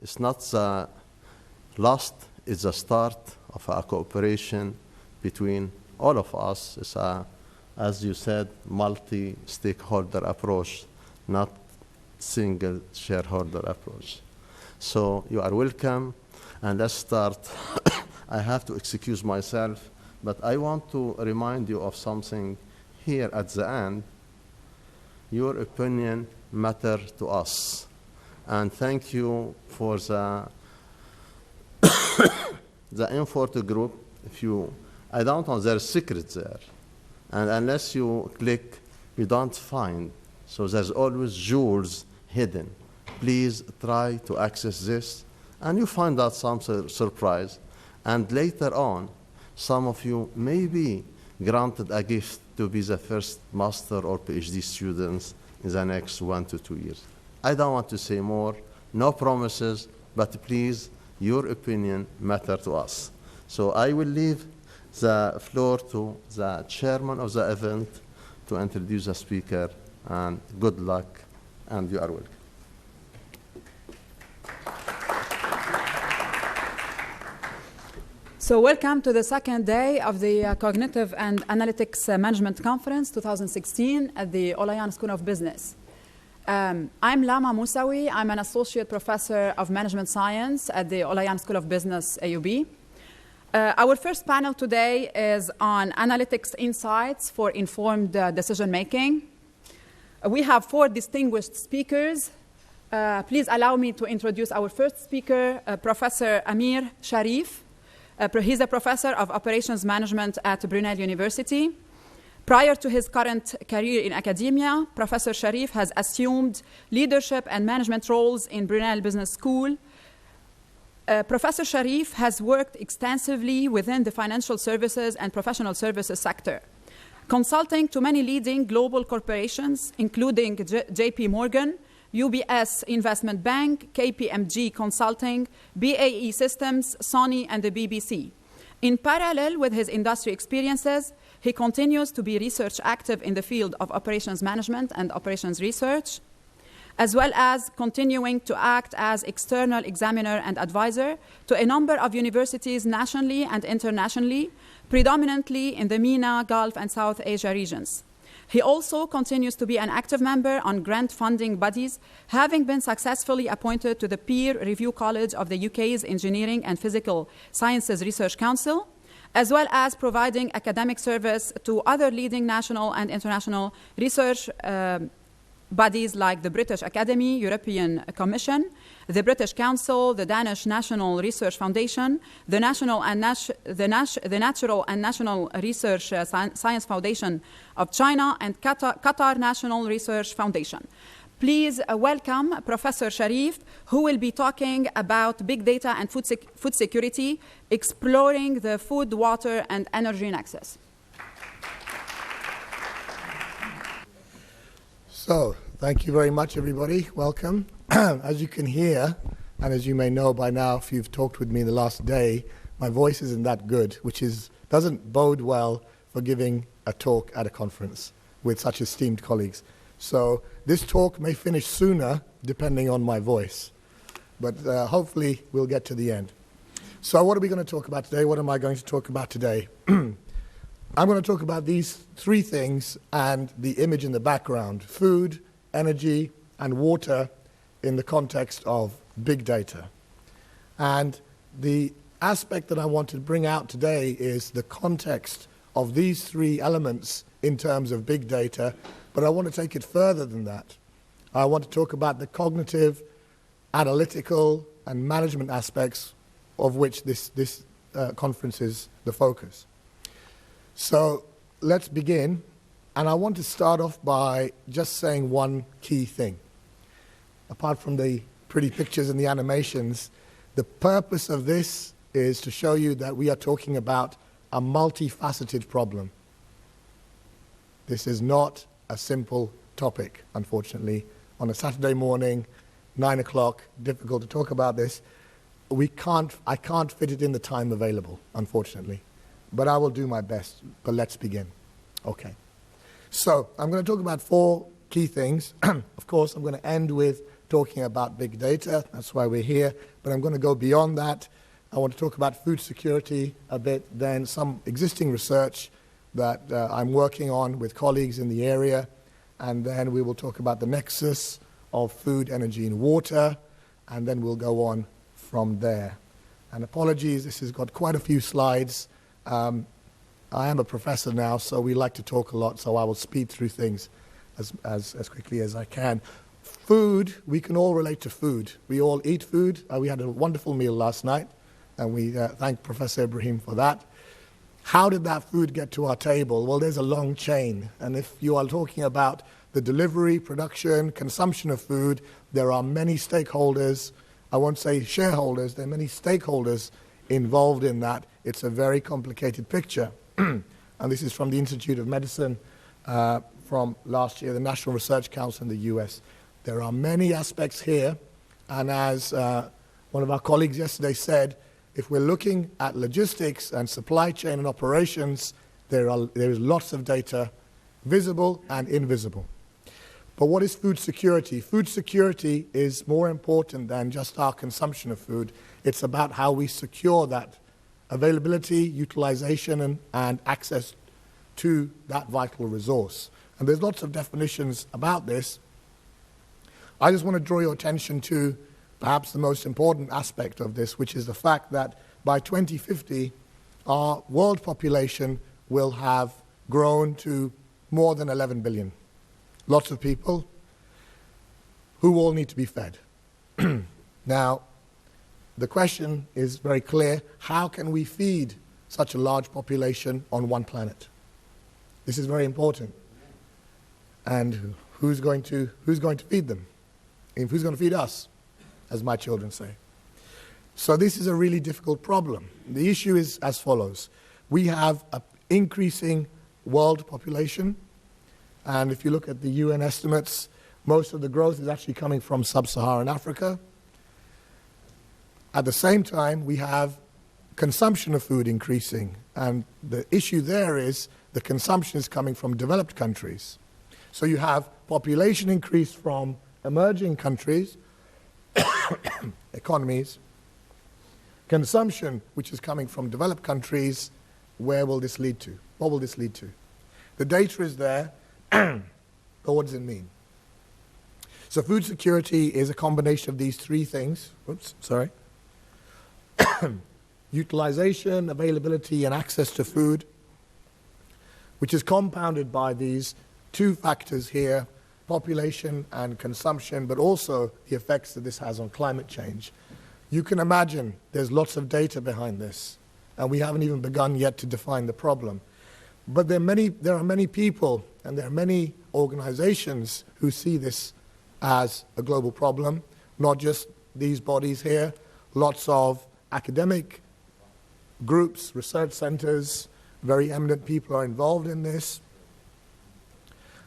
It's not the last, it's the start of a cooperation between all of us. It's a, as you said, multi-stakeholder approach, not single shareholder approach. So you are welcome, and let's start. I have to excuse myself, but I want to remind you of something here at the end. Your opinion matters to us. And thank you for the effort group. If you, I don't know, there's secrets there. And unless you click, you don't find. So there's always jewels hidden. Please try to access this, and you find out some surprise. And later on, some of you may be granted a gift to be the first master or PhD students in the next 1 to 2 years. I don't want to say more, no promises, but please, your opinion matters to us. So I will leave the floor to the chairman of the event to introduce the speaker, and good luck, and you are welcome. So welcome to the second day of the Cognitive and Analytics Management Conference 2016 at the Olayan School of Business. I'm Lama Moussaoui. I'm an associate professor of management science at the Olayan School of Business, AUB. Our first panel today is on analytics insights for informed decision making. We have 4 distinguished speakers. Please allow me to introduce our first speaker, Professor Amir Sharif. He's a professor of operations management at Brunel University. Prior to his current career in academia, Professor Sharif has assumed leadership and management roles in Brunel Business School. Professor Sharif has worked extensively within the financial services and professional services sector, consulting to many leading global corporations, including JP Morgan, UBS Investment Bank, KPMG Consulting, BAE Systems, Sony, and the BBC. In parallel with his industry experiences, he continues to be research active in the field of operations management and operations research, as well as continuing to act as external examiner and advisor to a number of universities nationally and internationally, predominantly in the MENA, Gulf, and South Asia regions. He also continues to be an active member on grant funding bodies, having been successfully appointed to the Peer Review College of the UK's Engineering and Physical Sciences Research Council, as well as providing academic service to other leading national and international research bodies like the British Academy, European Commission, the British Council, the Danish National Research Foundation, the Natural and National Research Science Foundation of China, and Qatar National Research Foundation. Please welcome Professor Sharif, who will be talking about big data and food security, exploring the food, water, and energy nexus. So, thank you very much, everybody. Welcome. As you can hear, and as you may know by now, if you've talked with me the last day, my voice isn't that good, which doesn't bode well for giving a talk at a conference with such esteemed colleagues. So this talk may finish sooner, depending on my voice. But hopefully, we'll get to the end. So what are we going to talk about today? What am I going to talk about today? I'm going to talk about these 3 things and the image in the background: food, energy, and water in the context of big data. And the aspect that I want to bring out today is the context of these 3 elements in terms of big data, but I want to take it further than that. I want to talk about the cognitive, analytical, and management aspects of which this conference is the focus. So let's begin, and I want to start off by just saying one key thing. Apart from the pretty pictures and the animations, the purpose of this is to show you that we are talking about a multifaceted problem. This is not a simple topic, unfortunately. On a Saturday morning, 9 o'clock, difficult to talk about this. I can't fit it in the time available, unfortunately. But I will do my best. But let's begin. Okay. So I'm going to talk about 4 key things. Of course, I'm going to end with talking about big data. That's why we're here. But I'm going to go beyond that. I want to talk about food security a bit, then some existing research that I'm working on with colleagues in the area, and then we will talk about the nexus of food, energy, and water, and then we'll go on from there. And apologies, this has got quite a few slides. I am a professor now, so we like to talk a lot, so I will speed through things as quickly as I can. Food, we can all relate to food. We all eat food. We had a wonderful meal last night, and we thank Professor Ibrahim for that. How did that food get to our table? Well, there's a long chain. And if you are talking about the delivery, production, consumption of food, there are many stakeholders. I won't say shareholders. There are many stakeholders involved in that. It's a very complicated picture. And this is from the Institute of Medicine from last year, the National Research Council in the US. There are many aspects here. And as one of our colleagues yesterday said, if we're looking at logistics and supply chain and operations, there is lots of data, visible and invisible. But what is food security? Food security is more important than just our consumption of food. It's about how we secure that availability, utilization, and access to that vital resource. And there's lots of definitions about this. I just want to draw your attention to perhaps the most important aspect of this, which is the fact that by 2050, our world population will have grown to more than 11 billion. Lots of people who all need to be fed. Now, the question is very clear. How can we feed such a large population on one planet? This is very important. And who's going to feed them? And who's going to feed us, as my children say? So this is a really difficult problem. The issue is as follows. We have an increasing world population. And if you look at the UN estimates, most of the growth is actually coming from sub-Saharan Africa. At the same time, we have consumption of food increasing. And the issue there is the consumption is coming from developed countries. So you have population increase from emerging countries, economies, consumption which is coming from developed countries. Where will this lead to? What will this lead to? The data is there, but what does it mean? So food security is a combination of these three things. Utilization, availability, and access to food, which is compounded by these two factors here, population and consumption, but also the effects that this has on climate change. You can imagine there's lots of data behind this, and we haven't even begun yet to define the problem. But there are many people and there are many organizations who see this as a global problem, not just these bodies here, lots of academic groups, research centers, very eminent people are involved in this.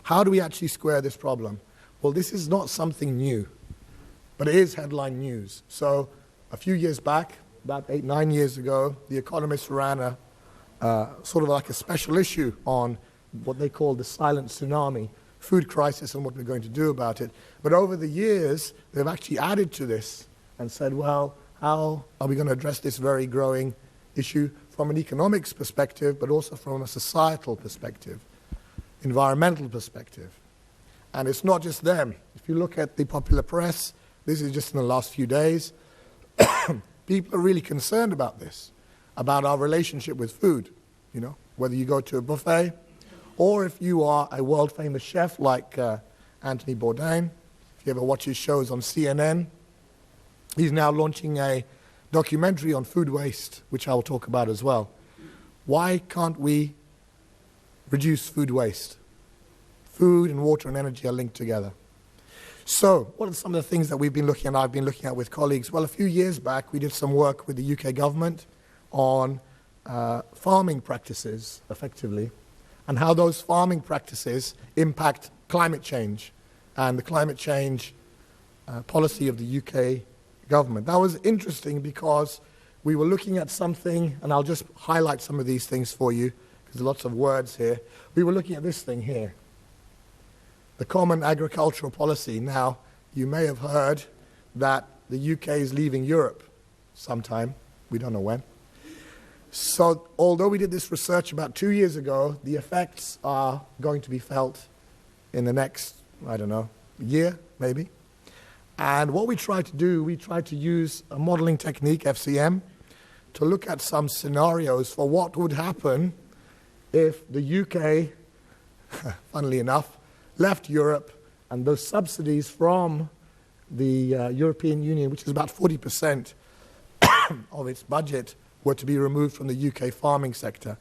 How do we actually square this problem? Well, this is not something new, but it is headline news. So a few years back, about 8-9 years ago, The Economist ran a sort of like a special issue on what they call the silent tsunami, food crisis and what we're going to do about it. But over the years, they've actually added to this and said, well, how are we going to address this very growing issue from an economics perspective, but also from a societal perspective, environmental perspective? And it's not just them. If you look at the popular press, this is just in the last few days, people are really concerned about this, about our relationship with food, you know, whether you go to a buffet or if you are a world-famous chef like Anthony Bourdain. If you ever watch his shows on CNN, he's now launching a documentary on food waste, which I will talk about as well. Why can't we reduce food waste? Food and water and energy are linked together. So what are some of the things that we've been looking at, I've been looking at with colleagues? Well, a few years back, we did some work with the UK government on farming practices, effectively, and how those farming practices impact climate change and the climate change policy of the UK government. That was interesting because we were looking at something, and I'll just highlight some of these things for you, because there's lots of words here. We were looking at this thing here, the Common Agricultural Policy. Now, you may have heard that the UK is leaving Europe sometime. We don't know when. So although we did this research about 2 years ago, the effects are going to be felt in the next, I don't know, year maybe. And what we try to do, we try to use a modeling technique, FCM, to look at some scenarios for what would happen if the UK, funnily enough, left Europe and those subsidies from the European Union, which is about 40% of its budget, were to be removed from the UK farming sector.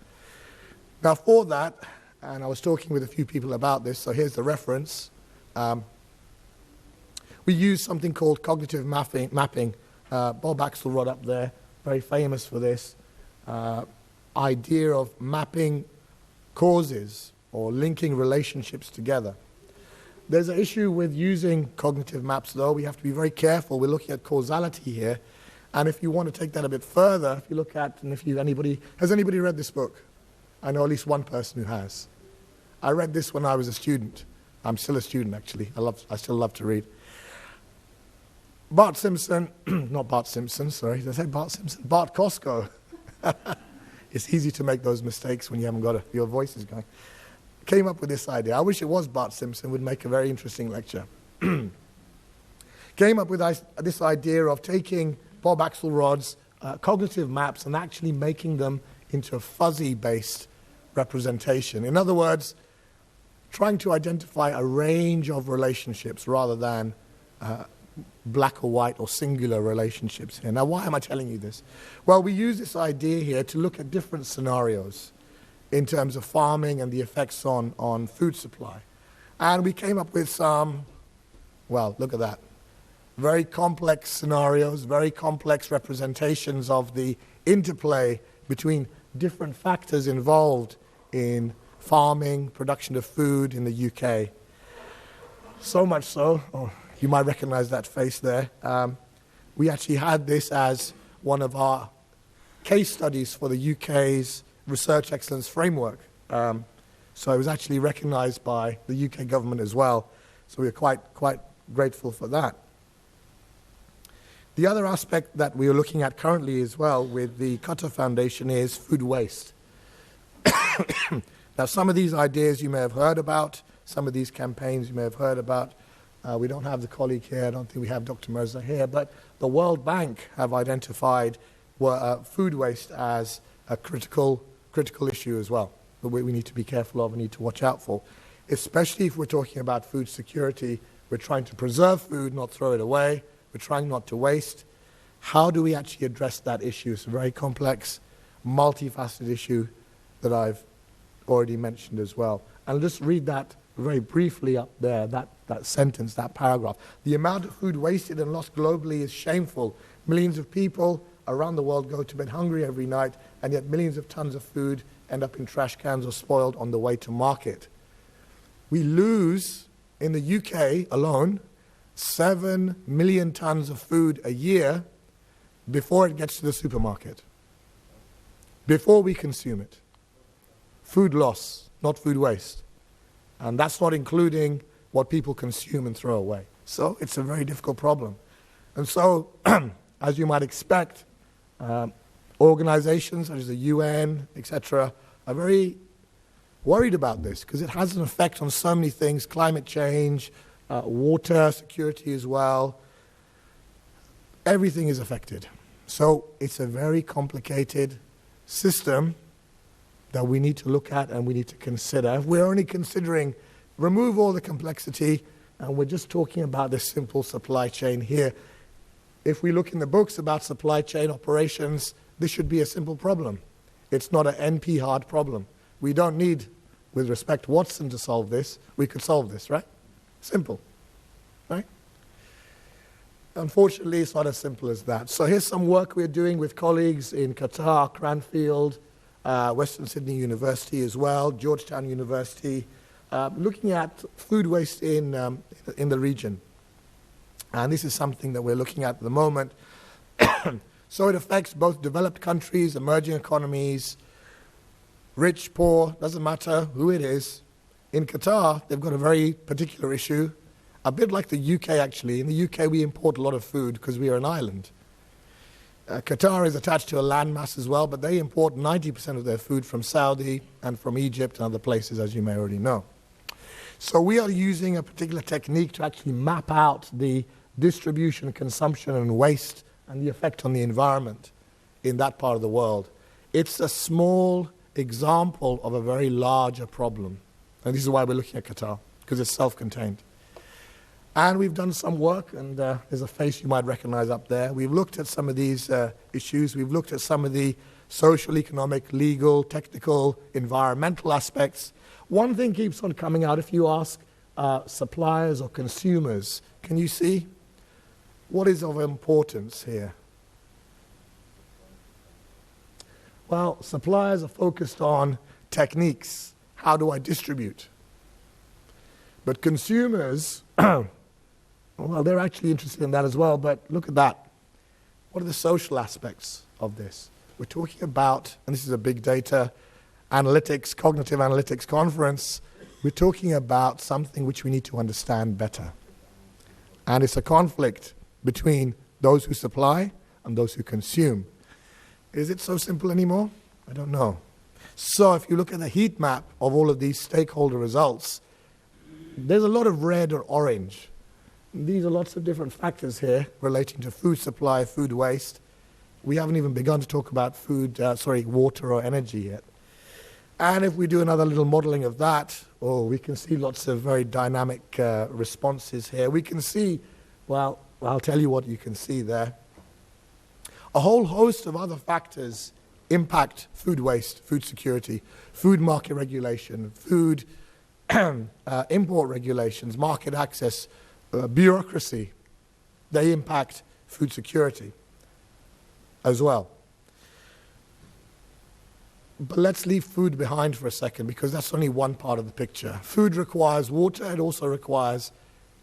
Now for that, and I was talking with a few people about this, so here's the reference. We use something called cognitive mapping. Bob Axelrod up there, very famous for this, idea of mapping causes or linking relationships together. There's an issue with using cognitive maps, though. We have to be very careful. We're looking at causality here. And if you want to take that a bit further, if you look at, and if you, has anybody read this book? I know at least one person who has. I read this when I was a student. I'm still a student, actually. I still love to read. Bart Simpson, not Bart Simpson, sorry, did I say Bart Simpson? Bart Costco. It's easy to make those mistakes when you haven't got your voice is going. Came up with this idea. I wish it was Bart Simpson, would make a very interesting lecture. Came up with this idea of taking Bob Axelrod's cognitive maps and actually making them into a fuzzy-based representation. In other words, trying to identify a range of relationships rather than black or white or singular relationships here. Now, why am I telling you this? Well, we use this idea here to look at different scenarios in terms of farming and the effects on food supply. And we came up with some, well, look at that, very complex scenarios, very complex representations of the interplay between different factors involved in farming, production of food in the UK. So much so, you might recognize that face there. We actually had this as one of our case studies for the UK's Research Excellence Framework. So it was actually recognized by the UK government as well. So we're quite grateful for that. The other aspect that we are looking at currently as well with the Qatar Foundation is food waste. Now, some of these ideas you may have heard about, some of these campaigns you may have heard about. We don't have the colleague here, I don't think we have Dr. Mirza here, but the World Bank have identified food waste as a critical issue as well, that we need to be careful of and need to watch out for. Especially if we're talking about food security, we're trying to preserve food, not throw it away. We're trying not to waste. How do we actually address that issue? It's a very complex, multifaceted issue that I've already mentioned as well. And just read that very briefly up there, that sentence, that paragraph. The amount of food wasted and lost globally is shameful. Millions of people around the world go to bed hungry every night, and yet millions of tons of food end up in trash cans or spoiled on the way to market. We lose, in the UK alone, 7 million tons of food a year before it gets to the supermarket, before we consume it. Food loss, not food waste. And that's not including what people consume and throw away. So it's a very difficult problem. And so, as you might expect, organizations such as the UN, etc., are very worried about this because it has an effect on so many things, climate change, water security as well. Everything is affected. So it's a very complicated system that we need to look at and we need to consider. If we're only considering, remove all the complexity, and we're just talking about this simple supply chain here. If we look in the books about supply chain operations, this should be a simple problem. It's not an NP hard problem. We don't need, with respect, Watson to solve this. We could solve this, right? Simple, right? Unfortunately, it's not as simple as that. So here's some work we're doing with colleagues in Qatar, Cranfield, Western Sydney University as well, Georgetown University, looking at food waste in the region. And this is something that we're looking at the moment. So it affects both developed countries, emerging economies, rich, poor, doesn't matter who it is. In Qatar, they've got a very particular issue. a bit like the UK actually. In the UK we import a lot of food because we are an island. Qatar is attached to a landmass as well, but they import 90% of their food from Saudi and from Egypt and other places, as you may already know. So we are using a particular technique to actually map out the distribution, consumption and waste and the effect on the environment in that part of the world. It's a small example of a very larger problem. And this is why we're looking at Qatar, because it's self-contained. And we've done some work, and there's a face you might recognize up there. We've looked at some of these issues. We've looked at some of the social, economic, legal, technical, environmental aspects. One thing keeps on coming out if you ask suppliers or consumers. Can you see? What is of importance here? Well, suppliers are focused on techniques. How do I distribute? But consumers, well, they're actually interested in that as well, but look at that. What are the social aspects of this? We're talking about, and this is a big data analytics, cognitive analytics conference, we're talking about something which we need to understand better. And it's a conflict between those who supply and those who consume. Is it so simple anymore? I don't know. So if you look at the heat map of all of these stakeholder results, there's a lot of red or orange. These are lots of different factors here relating to food supply, food waste. We haven't even begun to talk about water or energy yet. And if we do another little modeling of that, we can see lots of very dynamic responses here. We can see, well, I'll tell you what you can see there. A whole host of other factors impact food waste, food security, food market regulation, food import regulations, market access, bureaucracy. They impact food security as well. But let's leave food behind for a second because that's only one part of the picture. Food requires water, it also requires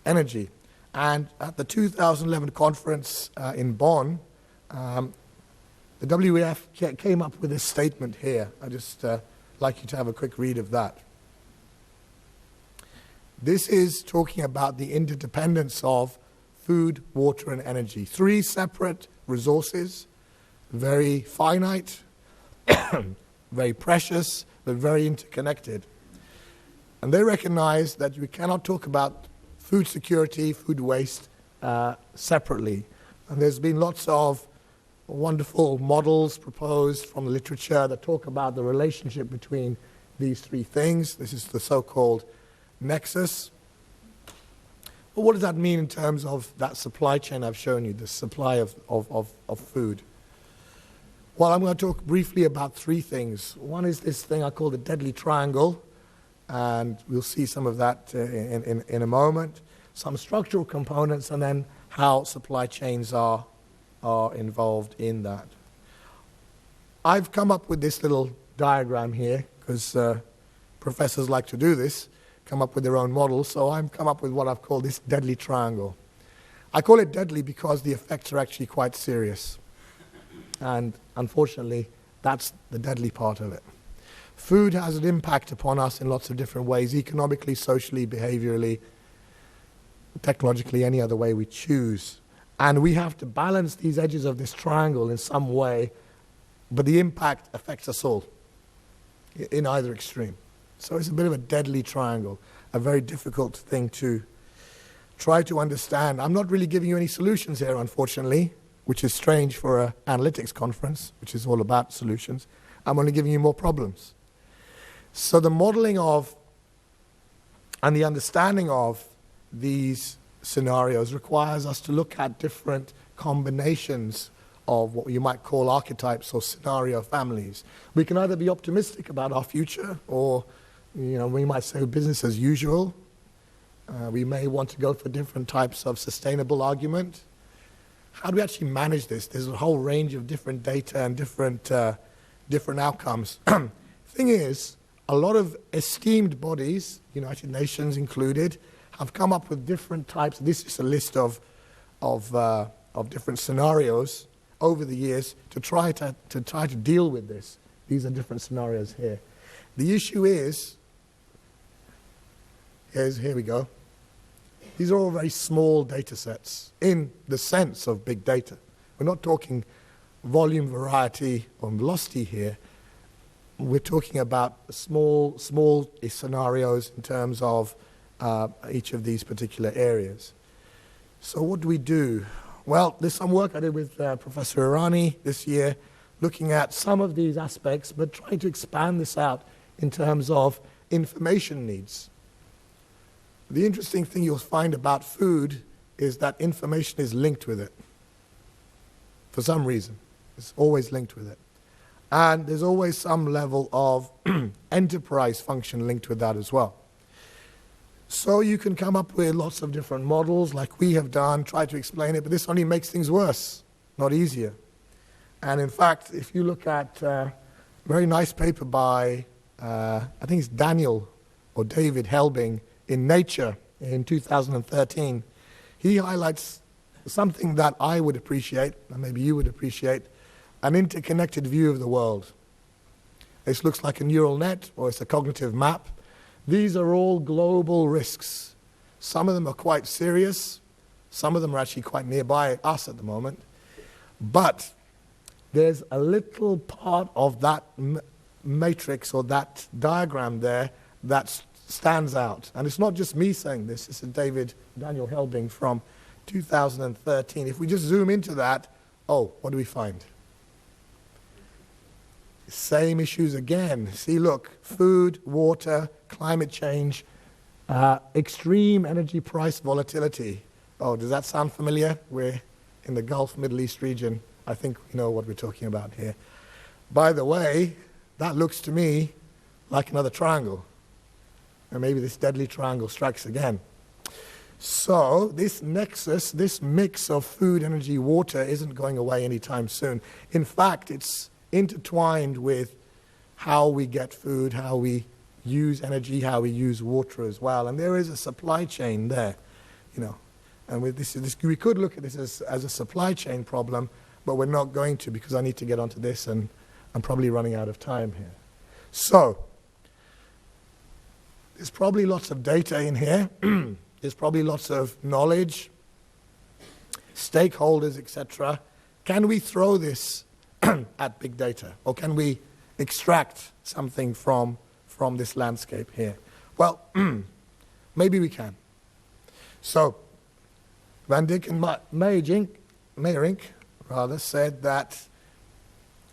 energy. And at the 2011 conference in Bonn, the WEF came up with this statement here. I'd just like you to have a quick read of that. This is talking about the interdependence of food, water, and energy. Three separate resources, very finite, very precious, but very interconnected. And they recognize that we cannot talk about food security, food waste separately. And there's been lots of wonderful models proposed from the literature that talk about the relationship between these three things. This is the so-called Nexus. But what does that mean in terms of that supply chain I've shown you, the supply of food? Well, I'm going to talk briefly about three things. One is this thing I call the deadly triangle, and we'll see some of that in a moment. Some structural components, and then how supply chains are involved in that. I've come up with this little diagram here, because professors like to do this, come up with their own models, so I've come up with what I've called this deadly triangle. I call it deadly because the effects are actually quite serious. And unfortunately, that's the deadly part of it. Food has an impact upon us in lots of different ways, economically, socially, behaviorally, technologically, any other way we choose. And we have to balance these edges of this triangle in some way, but the impact affects us all in either extreme. So it's a bit of a deadly triangle, a very difficult thing to try to understand. I'm not really giving you any solutions here, unfortunately, which is strange for an analytics conference, which is all about solutions. I'm only giving you more problems. So the modeling of and the understanding of these scenarios requires us to look at different combinations of what you might call archetypes or scenario families. We can either be optimistic about our future, or we might say business as usual. We may want to go for different types of sustainable argument. How do we actually manage this? There's a whole range of different data and different outcomes. Thing is, a lot of esteemed bodies, United Nations included, have come up with different types. This is a list of different scenarios over the years to try to deal with this. These are different scenarios here. The issue is, here we go. These are all very small data sets in the sense of big data. We're not talking volume, variety, or velocity here. We're talking about small scenarios in terms of each of these particular areas. So what do we do? Well, there's some work I did with Professor Irani this year, looking at some of these aspects, but trying to expand this out in terms of information needs. The interesting thing you'll find about food is that information is linked with it. For some reason, it's always linked with it. And there's always some level of enterprise function linked with that as well. So you can come up with lots of different models like we have done, try to explain it, but this only makes things worse, not easier. And in fact, if you look at a very nice paper by, I think it's Daniel or David Helbing in Nature in 2013, he highlights something that I would appreciate, and maybe you would appreciate, an interconnected view of the world. This looks like a neural net, or it's a cognitive map. These are all global risks. Some of them are quite serious. Some of them are actually quite nearby us at the moment. But there's a little part of that matrix or that diagram there that stands out. And it's not just me saying this. This is Daniel Helbing from 2013. If we just zoom into that, what do we find? Same issues again. See, look, food, water, climate change, extreme energy price volatility. Does that sound familiar? We're in the Gulf, Middle East region. I think we know what we're talking about here. By the way, that looks to me like another triangle. And maybe this deadly triangle strikes again. So this nexus, this mix of food, energy, water isn't going away anytime soon. In fact, it's intertwined with how we get food, how we use energy, how we use water as well. And there is a supply chain there, And with this, we could look at this as a supply chain problem, but we're not going to because I need to get onto this and I'm probably running out of time here. So there's probably lots of data in here. There's probably lots of knowledge, stakeholders, etc. Can we throw this at big data? Or can we extract something from this landscape here? Well, maybe we can. So Van Dijk and Meyerink said that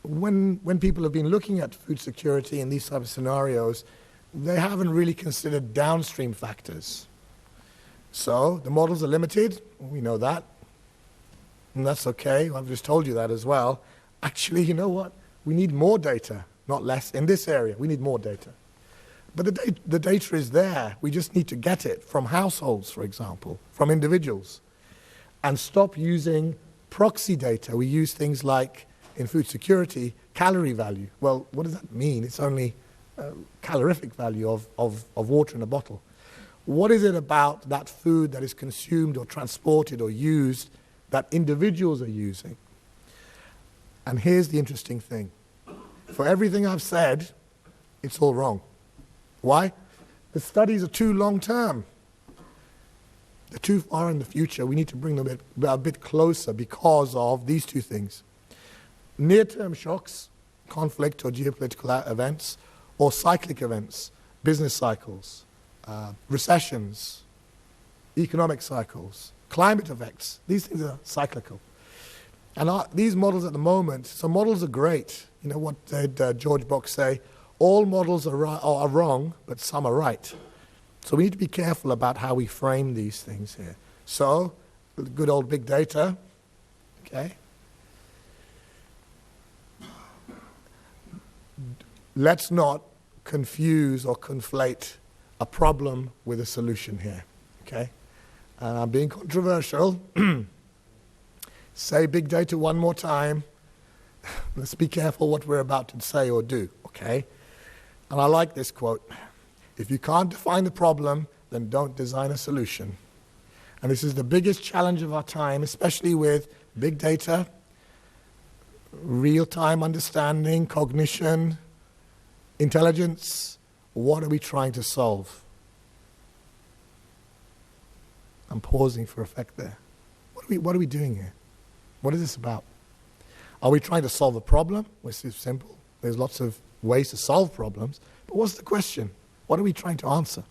when people have been looking at food security in these type of scenarios, they haven't really considered downstream factors. So the models are limited. We know that. And that's okay. I've just told you that as well. Actually, you know what? We need more data, not less. In this area, we need more data. But the data is there. We just need to get it from households, for example, from individuals. And stop using proxy data. We use things like, in food security, calorie value. Well, what does that mean? It's only calorific value of water in a bottle. What is it about that food that is consumed or transported or used that individuals are using? And here's the interesting thing. For everything I've said, it's all wrong. Why? The studies are too long-term. They're too far in the future. We need to bring them a bit closer because of these two things. Near-term shocks, conflict or geopolitical events, or cyclic events, business cycles, recessions, economic cycles, climate effects. These things are cyclical. And these models at the moment, so models are great. You know what did George Bock say? All models are wrong, but some are right. So we need to be careful about how we frame these things here. So, good old big data, okay? Let's not confuse or conflate a problem with a solution here, okay? And I'm being controversial. Say big data one more time. Let's be careful what we're about to say or do, okay? And I like this quote. If you can't define the problem, then don't design a solution. And this is the biggest challenge of our time, especially with big data, real-time understanding, cognition, intelligence. What are we trying to solve? I'm pausing for effect there. What are we doing here? What is this about? Are we trying to solve a problem? Which is simple. There's lots of ways to solve problems. But what's the question? What are we trying to answer?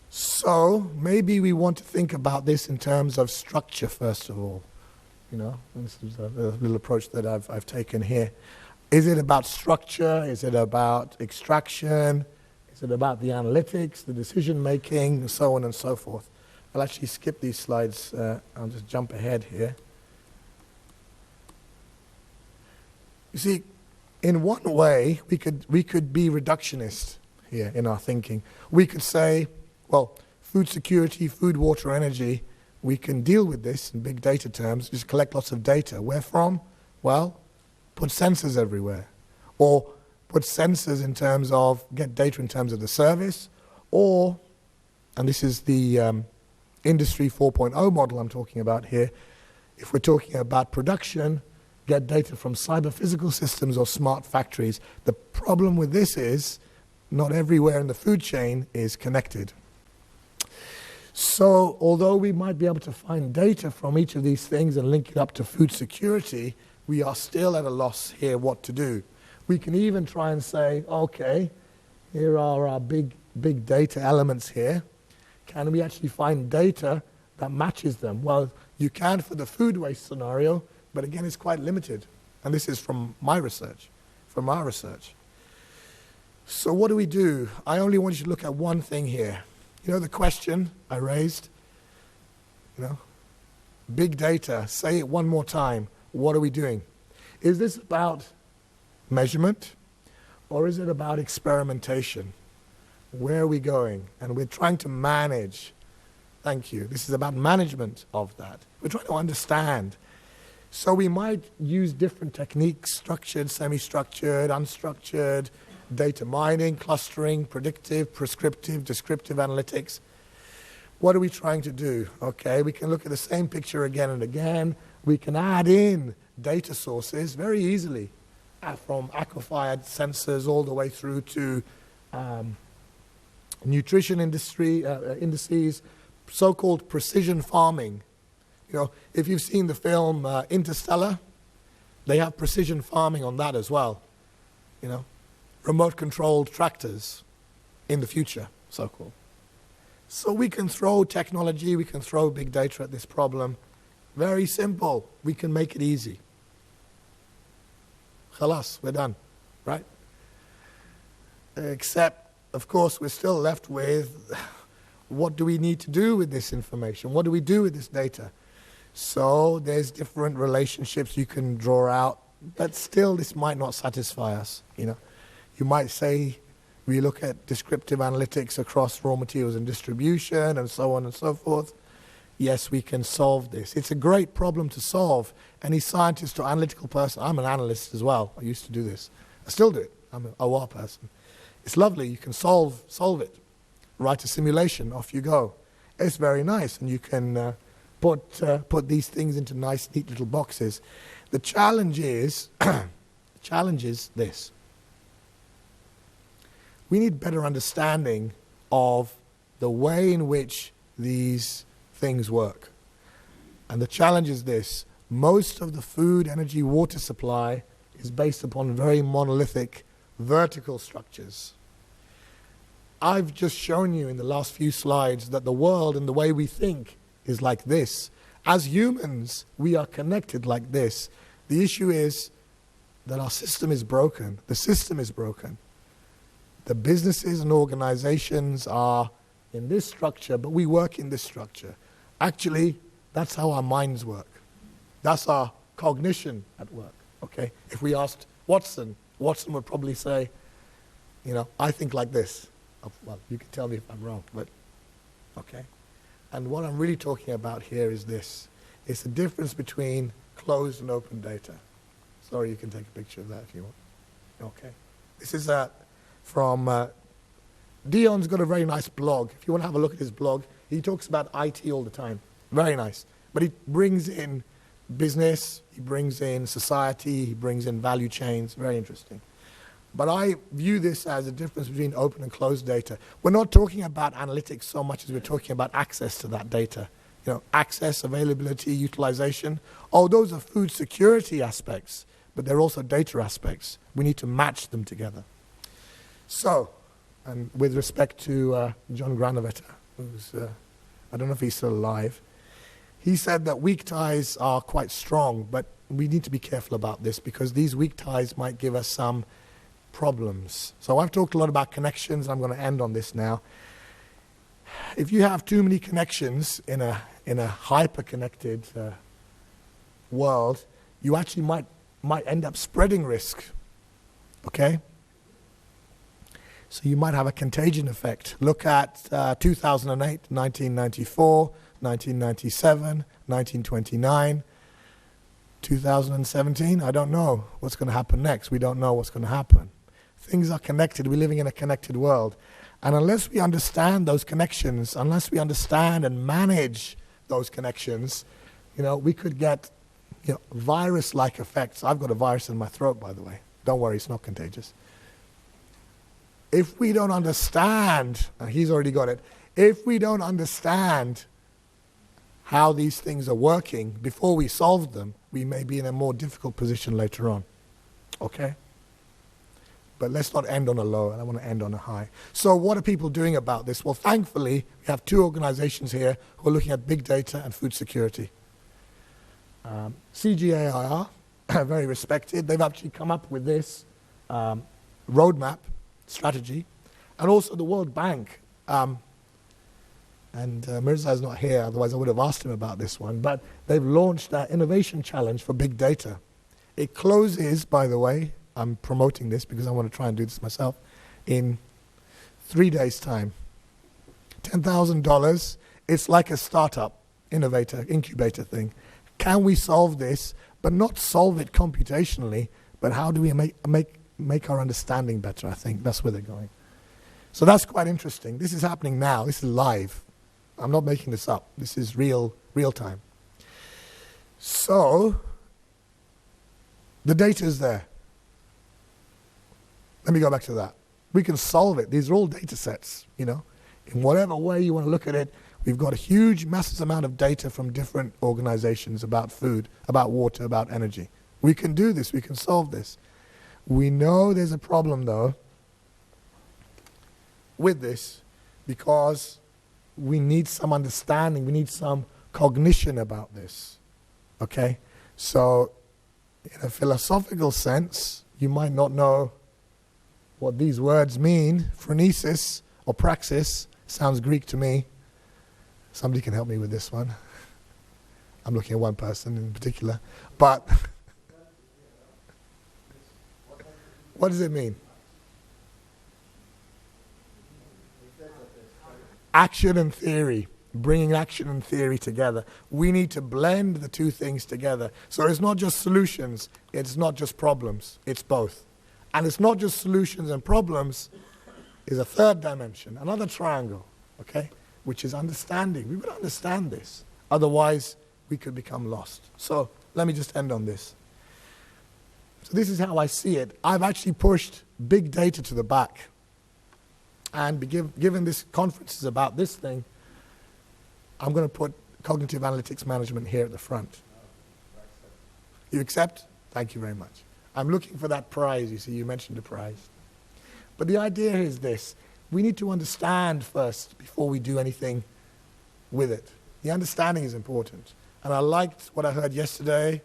So maybe we want to think about this in terms of structure, first of all. This is a little approach that I've taken here. Is it about structure? Is it about extraction? Is it about the analytics, the decision making, and so on and so forth? I'll actually skip these slides. I'll just jump ahead here. You see, in one way, we could be reductionist here in our thinking. We could say, well, food security, food, water, energy, we can deal with this in big data terms, just collect lots of data. Where from? Well, put sensors everywhere. Or put sensors in terms of, get data in terms of the service, or, and this is the Industry 4.0 model I'm talking about here, if we're talking about production, get data from cyber physical systems or smart factories. The problem with this is not everywhere in the food chain is connected. So although we might be able to find data from each of these things and link it up to food security, we are still at a loss here what to do. We can even try and say, okay, here are our big data elements here. Can we actually find data that matches them? Well, you can for the food waste scenario, but again, it's quite limited. And this is from my research, from our research. So what do? I only want you to look at one thing here. The question I raised, big data, say it one more time. What are we doing? Is this about measurement or is it about experimentation? Where are we going? And we're trying to manage. Thank you. This is about management of that. We're trying to understand. So we might use different techniques, structured, semi-structured, unstructured, data mining, clustering, predictive, prescriptive, descriptive analytics. What are we trying to do? Okay, we can look at the same picture again and again. We can add in data sources very easily, from aquifer sensors all the way through to nutrition industry indices, so-called precision farming. If you've seen the film Interstellar, they have precision farming on that as well. Remote-controlled tractors in the future, so-called. So we can throw technology, we can throw big data at this problem. Very simple. We can make it easy. Khalas, we're done, right? Except, of course, we're still left with what do we need to do with this information? What do we do with this data? So there's different relationships you can draw out, but still this might not satisfy us. You might say we look at descriptive analytics across raw materials and distribution and so on and so forth. Yes, we can solve this. It's a great problem to solve. Any scientist or analytical person, I'm an analyst as well. I used to do this. I still do it. I'm an OR person. It's lovely. You can solve it. Write a simulation. Off you go. It's very nice. And you can put these things into nice, neat little boxes. The challenge is, this. We need better understanding of the way in which these things work. And the challenge is this. Most of the food, energy, water supply is based upon very monolithic vertical structures. I've just shown you in the last few slides that the world and the way we think is like this. As humans, we are connected like this. The issue is that our system is broken. The system is broken. The businesses and organizations are in this structure, but we work in this structure. Actually, that's how our minds work. That's our cognition at work, okay? If we asked Watson would probably say, I think like this. Well, you can tell me if I'm wrong, but okay. And what I'm really talking about here is this. It's the difference between closed and open data. Sorry, you can take a picture of that if you want. Okay. This is from Dion's got a very nice blog. If you want to have a look at his blog, he talks about IT all the time. Very nice. But he brings in business, he brings in society, he brings in value chains. Very interesting. But I view this as a difference between open and closed data. We're not talking about analytics so much as we're talking about access to that data. You know, access, availability, utilization. Oh, those are food security aspects, but they're also data aspects. We need to match them together. So, and with respect to John Granovetter, who's, I don't know if he's still alive, he said that weak ties are quite strong, but we need to be careful about this because these weak ties might give us some problems. So I've talked a lot about connections. I'm going to end on this now. If you have too many connections in a hyper-connected world, you actually might end up spreading risk. Okay? So you might have a contagion effect. Look at 2008, 1994, 1997, 1929, 2017. I don't know what's going to happen next. We don't know what's going to happen. Things are connected. We're living in a connected world. And unless we understand those connections, unless we understand and manage those connections, you know, we could get, you know, virus-like effects. I've got a virus in my throat, by the way. Don't worry, it's not contagious. If we don't understand, he's already got it, if we don't understand how these things are working before we solve them, we may be in a more difficult position later on. Okay? But let's not end on a low, and I want to end on a high. So what are people doing about this? Well, thankfully, we have two organizations here who are looking at big data and food security. CGAIR, very respected, they've actually come up with this roadmap strategy, and also the World Bank. Mirza is not here, otherwise I would have asked him about this one, but they've launched an innovation challenge for big data. It closes, by the way, I'm promoting this because I want to try and do this myself, in 3 days' time. $10,000, it's like a startup, incubator thing. Can we solve this, but not solve it computationally, but how do we make our understanding better? I think that's where they're going. So that's quite interesting. This is happening now. This is live. I'm not making this up. This is real time. So the data is there. Let me go back to that. We can solve it. These are all data sets, you know. In whatever way you want to look at it, we've got a huge, massive amount of data from different organizations about food, about water, about energy. We can do this. We can solve this. We know there's a problem, though, with this because we need some understanding. We need some cognition about this, okay? So in a philosophical sense, you might not know what these words mean. Phronesis or praxis sounds Greek to me. Somebody can help me with this one. I'm looking at one person in particular. But what does it mean? Action and theory. Bringing action and theory together. We need to blend the two things together. So it's not just solutions. It's not just problems. It's both. And it's not just solutions and problems. Is a third dimension, another triangle, okay, which is understanding. We've got to understand this. Otherwise, we could become lost. So let me just end on this. So this is how I see it. I've actually pushed big data to the back. And given this conference is about this thing, I'm going to put cognitive analytics management here at the front. You accept? Thank you very much. I'm looking for that prize. You see, you mentioned a prize. But the idea is this. We need to understand first before we do anything with it. The understanding is important. And I liked what I heard yesterday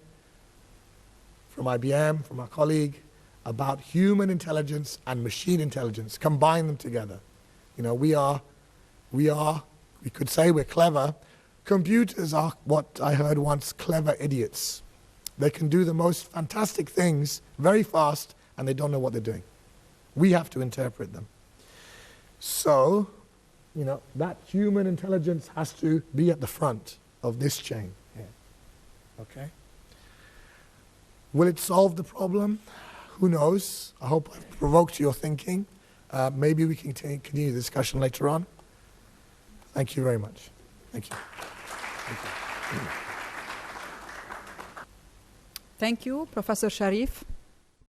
from IBM, from our colleague, about human intelligence and machine intelligence. Combine them together. You know, we could say we're clever. Computers are what I heard once, clever idiots. They can do the most fantastic things very fast, and they don't know what they're doing. We have to interpret them. So, you know, that human intelligence has to be at the front of this chain here. Okay? Will it solve the problem? Who knows? I hope I've provoked your thinking. Maybe we can continue the discussion later on. Thank you very much. Thank you. Thank you. Thank you, Professor Sharif.